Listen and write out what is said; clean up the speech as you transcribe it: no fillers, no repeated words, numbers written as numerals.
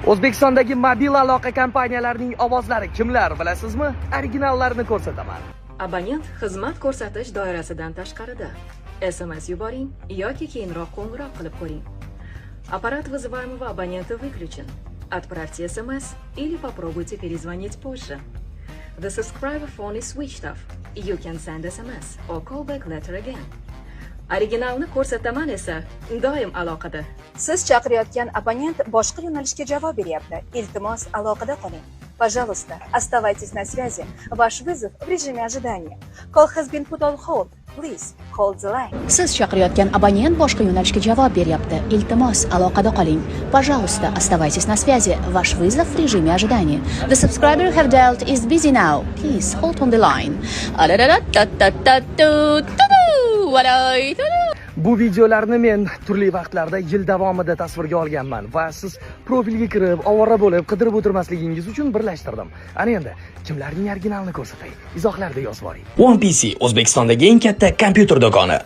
O'zbekistondagi mobil aloqa kompaniyalarining ovozlari kimlar bilasizmi? Originallarini ko'rsataman. Abonent xizmat ko'rsatish doirasidan tashqarida. SMS yuboring yoki keyinroq qo'ng'iroq qilib ko'ring. Аппарат вызываемого абонента выключен. Отправьте SMS или попробуйте перезвонить позже. The subscriber phone is switched off. You can send SMS or call back later again. Originalni ko'rsataman esa doim aloqada. Siz chaqirayotgan abonent boshqa yo'nalishga javob beryapti. Iltimos, aloqada qoling. Пожалуйста, оставайтесь на связи. Ваш вызов в режиме ожидания. Call has been put on hold. Please hold the line. Siz chaqirayotgan abonent boshqa yo'nalishga javob beryapti. Iltimos, aloqada qoling. Пожалуйста, оставайтесь на связи. Ваш вызов в режиме ожидания. The subscriber you have dialed is busy now. Please hold on the line. Bu videolarni men turli vaqtlarda yil davomida tasvirga olganman va siz profilga kirib, ovora bo'lib, qidirib o'tirmasligingiz uchun birlashtirdim. Ana endi kimlarning originalini ko'rsatay? Izohlarda yozib boring. One PC O'zbekistondagi eng katta kompyuter do'koni.